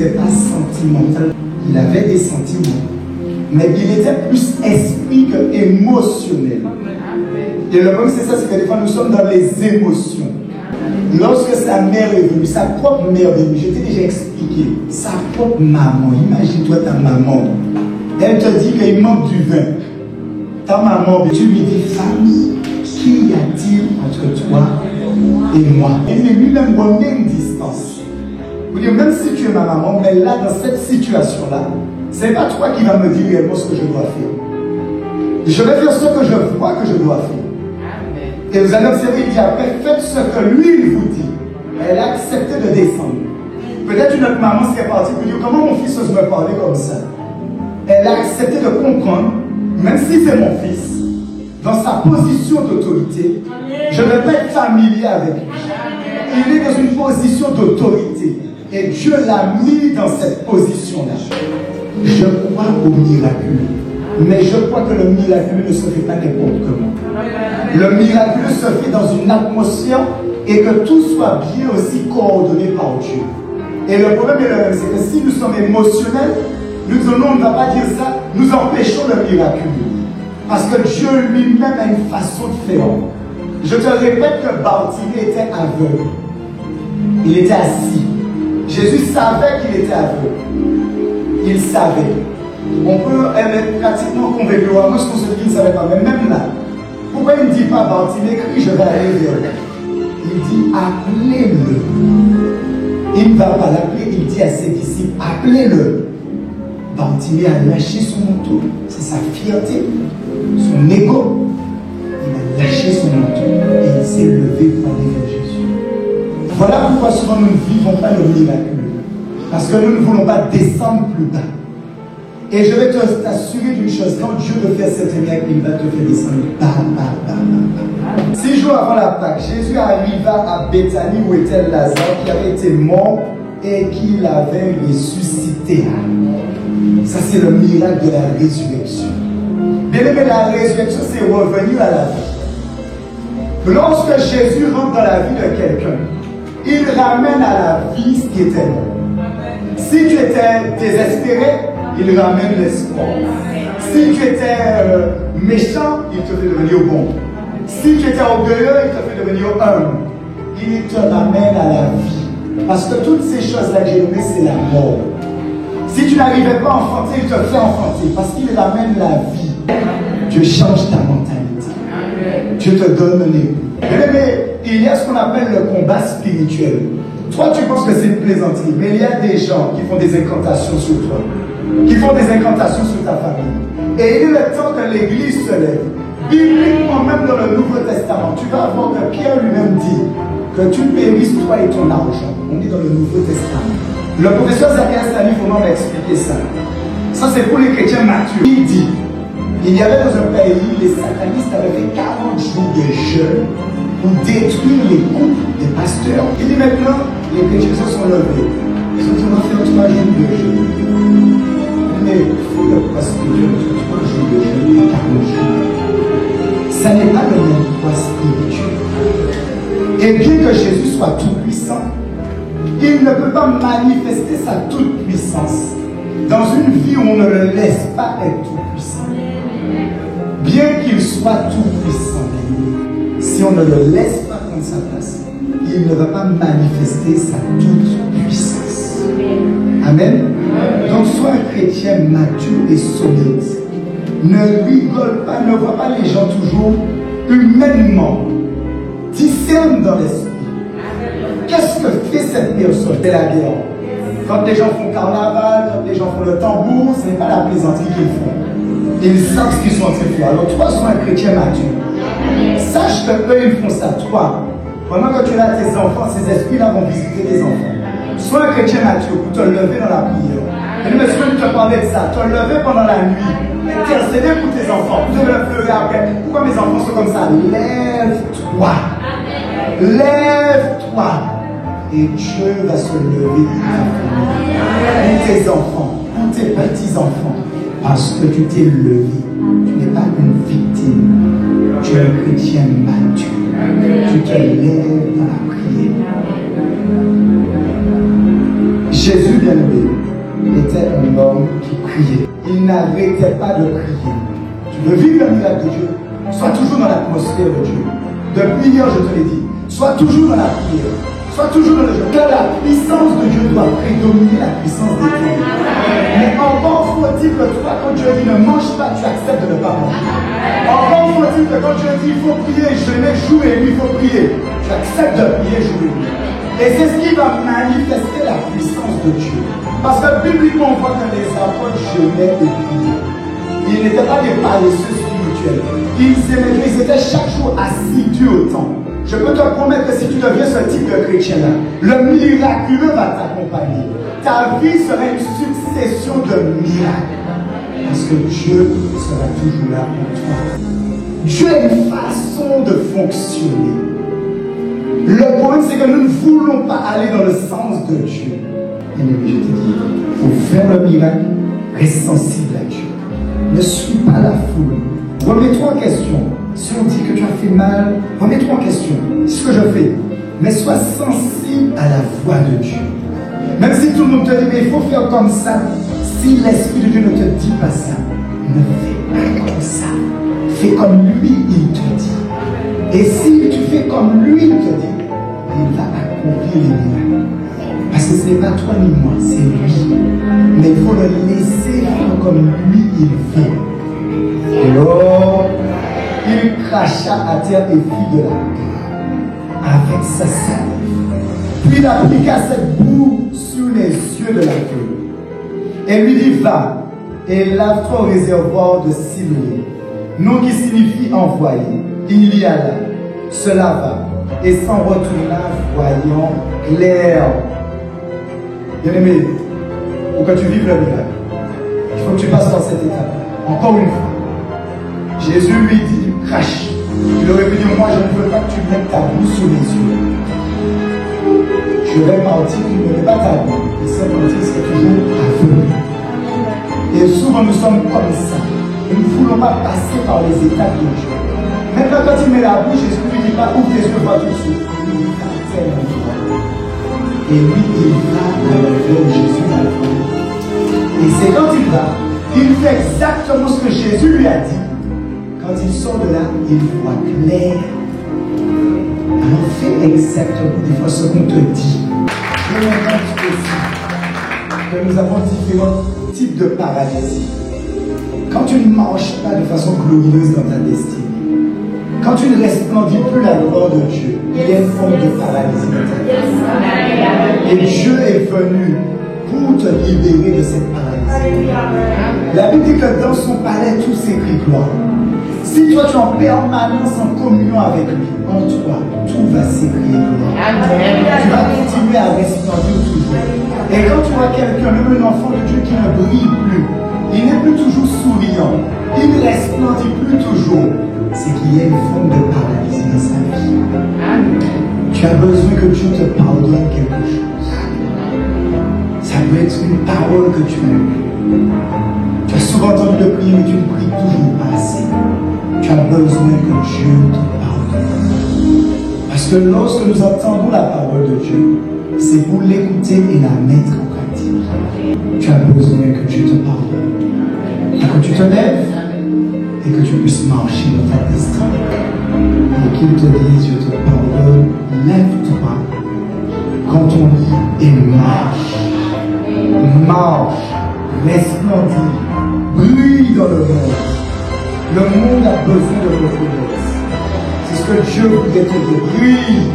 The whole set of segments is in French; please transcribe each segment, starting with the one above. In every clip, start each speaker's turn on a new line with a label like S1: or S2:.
S1: n'était pas sentimental. Il avait des sentiments, mais il était plus esprit que émotionnel. Et le problème, c'est ça, c'est que des fois, nous sommes dans les émotions. Lorsque sa mère est venue, sa propre mère est venue, je t'ai déjà expliqué, sa propre maman, imagine-toi ta maman, elle te dit qu'il manque du vin. Ta maman, tu lui dis, femme, qu'y a-t-il entre toi et moi? Elle est lui-même à même distance. Vous dire, même si tu es ma maman, mais là, dans cette situation-là, ce n'est pas toi qui vas me dire réellement ce que je dois faire. Je vais faire ce que je vois que je dois faire. Et vous allez observer, il dit après, faites ce que lui vous dit. Elle a accepté de descendre. Peut-être une autre maman serait partie pour dire, comment mon fils ose me parler comme ça? Elle a accepté de comprendre, même si c'est mon fils, dans sa position d'autorité, je ne vais pas être familier avec lui. Il est dans une position d'autorité. Et Dieu l'a mis dans cette position-là. Je crois au miraculeux. Mais je crois que le miraculeux ne se fait pas n'importe comment. Le miraculeux se fait dans une atmosphère et que tout soit bien aussi coordonné par Dieu. Et le problème est le même, c'est que si nous sommes émotionnels, nous disons on ne va pas dire ça, nous empêchons le miraculeux. Parce que Dieu lui-même a une façon de faire. Je te répète que Bartimée était aveugle. Il était assis. Jésus savait qu'il était aveugle. Il savait. On peut être pratiquement convaincu. Moi, je pense qu'il ne savait pas. Mais même là, pourquoi il ne dit pas Bartimée, crie, je vais aller vers lui? Il dit appelez-le. Il ne va pas l'appeler, il dit à ses disciples appelez-le. Bartimée a lâché son manteau. C'est sa fierté, son ego. Il a lâché son manteau et il s'est levé pour aller vers Jésus. Voilà pourquoi souvent nous ne vivons pas le miraculeux. Parce que nous ne voulons pas descendre plus bas. Et je vais t'assurer d'une chose, quand Dieu veut faire cette miracle, il va te faire descendre bas. 6 jours avant la Pâque, Jésus arriva à Béthanie où était Lazare qui avait été mort et qu'il avait ressuscité. Ça c'est le miracle de la résurrection. Bien aimé, la résurrection c'est revenir à la vie. Lorsque Jésus rentre dans la vie de quelqu'un, il ramène à la vie ce qui était mort. Si tu étais désespéré, il ramène l'espoir. Si tu étais méchant, il te fait devenir bon. Si tu étais orgueilleux, il te fait devenir humble. Il te ramène à la vie. Parce que toutes ces choses-là que j'ai nommées, c'est la mort. Si tu n'arrivais pas à enfanter, il te fait enfanter. Parce qu'il ramène la vie. Dieu change ta mentalité. Dieu te donne un époux. Mais il y a ce qu'on appelle le combat spirituel. Toi, tu penses que c'est une plaisanterie, mais il y a des gens qui font des incantations sur toi, qui font des incantations sur ta famille. Et il est le temps que l'Église se lève. Bibliquement, même dans le Nouveau Testament, tu vas voir que Pierre lui-même dit que tu périsses toi et ton argent. On est dans le Nouveau Testament. Le professeur Zacharias Lani m'a expliqué ça. Ça, c'est pour les chrétiens matures. Il dit, il y avait dans un pays, les satanistes avaient fait 40 jours de jeûne pour détruire les couples des pasteurs. Il dit maintenant, les chrétiens se sont levés. Ils ont dit, on va faire 3 jours de jeûne. Mais il faut le poids spirituel entre 3 jours de jeûne et 40 jours. Ça n'est pas le même poids spirituel. Et bien que Jésus soit tout puissant, il ne peut pas manifester sa toute puissance dans une vie où on ne le laisse pas être tout puissant. Bien qu'il soit tout puissant, si on ne le laisse pas prendre sa place, il ne va pas manifester sa toute puissance. Amen. Donc sois un chrétien mature et solide. Ne rigole pas, ne vois pas les gens toujours humainement. Discerne dans l'esprit. Qu'est-ce que fait cette personne? C'est la guerre. Quand les gens font carnaval, quand les gens font le tambour, ce n'est pas la plaisanterie qu'ils font. Ils savent ce qu'ils sont en train de faire. Alors toi, sois un chrétien mature. Sache que eux, ils font ça. Toi, pendant que tu as tes enfants, ces esprits-là vont visiter tes enfants. Sois un chrétien mature pour te lever dans la prière. Et me souviens de te parler de ça. Te lever pendant la nuit. Intercéder pour tes enfants. Vous devez le pleurer après. Pourquoi mes enfants sont comme ça? Lève-toi. Lève-toi. Et Dieu va se lever pour tes enfants, pour tes petits-enfants. Parce que tu t'es levé. Tu n'es pas une victime. Tu es un chrétien mature. Tu te lèves dans la prière. Jésus bien-aimé. n'arrêtait pas de prier. Tu veux vivre le miracle de Dieu? Sois toujours dans l'atmosphère de Dieu. Depuis hier, je te l'ai dit. Sois toujours dans la prière. Sois toujours dans le jeu. Car la puissance de Dieu doit prédominer la puissance des ténèbres. Mais encore faut-il que toi, quand Dieu dit ne mange pas, tu acceptes de ne pas manger. Encore faut-il que quand Dieu dit il faut prier, jeûner jour et nuit, il faut prier. Tu acceptes de prier jour et nuit. Et c'est ce qui va manifester la puissance de Dieu. Parce que bibliquement, on voit que les apôtres jeûnaient et priaient. Ils n'étaient pas des paresseux spirituels. Ils aimaient Dieu, ils étaient chaque jour assidus au temple. Je peux te promettre que si tu deviens ce type de chrétien-là, le miraculeux va t'accompagner. Ta vie sera une succession de miracles. Parce que Dieu sera toujours là pour toi. Dieu a une façon de fonctionner. Le problème, c'est que nous ne voulons pas aller dans le sens de Dieu. Et mais je te dis, il faut faire le miracle, reste sensible à Dieu. Ne suis pas la foule. Remets-toi en question. Si on dit que tu as fait mal, remets-toi en question. C'est ce que je fais. Mais sois sensible à la voix de Dieu. Même si tout le monde te dit, mais il faut faire comme ça. Si l'Esprit de Dieu ne te dit pas ça, ne fais pas comme ça. Fais comme lui, il te dit. Et si tu fais comme lui, il te dit, il va accomplir les miracles. Parce que ce n'est pas toi ni moi, c'est lui. Mais il faut le laisser faire comme lui, il veut. Alors, il cracha à terre et fit de la terre avec sa salive. Puis il appliqua cette boue sur les yeux de la veuve. Et lui dit, va et lave-toi au réservoir de Siloé, nom qui signifie envoyé. Il y alla, se lava et s'en retourna voyant clair. Bien-aimé, pour que tu vives le miracle, il faut que tu passes dans cette étape. Encore une fois. Jésus lui dit, crache. Il aurait pu dire, moi je ne veux pas que tu mettes ta boue sous les yeux. Je vais partir, tu ne mets pas ta boue. Et cette partie c'est toujours aveugle. Et souvent nous sommes comme ça. Et nous ne voulons pas passer par les étapes de Dieu. Maintenant quand il met la bouche, Jésus ne lui dit pas, ouvre tes yeux, vois tout de suite. Il lui dit, tel endroit. Et lui, il va dans le cœur de Jésus à la fin. Et c'est quand il va, il fait exactement ce que Jésus lui a dit. Quand il sort de là, il voit clair. Alors fais exactement des fois ce qu'on te dit. Je me rends aussi que nous avons différents types de paralysie. Quand tu ne marches pas de façon glorieuse dans ta destinée, quand tu ne resplendis plus la gloire de Dieu, il y a une forme de paralysie dans ta vie. Et Dieu est venu pour te libérer de cette paralysie. La Bible dit que dans son palais, tout s'écrit gloire. Si toi tu es en permanence en communion avec lui, en toi, tout va s'écrire gloire. Tu vas continuer à resplendir toujours. Et quand tu vois quelqu'un, même un enfant de Dieu qui ne brille plus, il n'est plus toujours souriant, il ne resplendit plus toujours, c'est qu'il y a une forme de paralysie dans sa vie. Tu as besoin que Dieu te pardonne quelque chose. Ça peut être une parole que tu as eue. Tu as souvent entendu de prier, mais tu ne pries toujours pas assez. Tu as besoin que Dieu te pardonne. Parce que lorsque nous entendons la parole de Dieu, c'est pour l'écouter et la mettre en pratique. Tu as besoin que Dieu te pardonne. Et que tu te lèves et que tu puisses marcher dans ta destinée. Et qu'il te dise, je te pardonne, lève-toi, prends ton lit et marche. Marche, resplendis, brille dans le monde. Le monde a besoin de reconnaître. C'est ce que Dieu voulait te dire. Brille.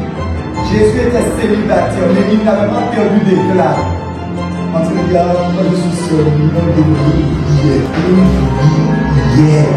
S1: Jésus était célibataire, mais il n'avait pas perdu d'éclat. Quand il regarde, moi je suis seul, il m'a brillé. Il brillait.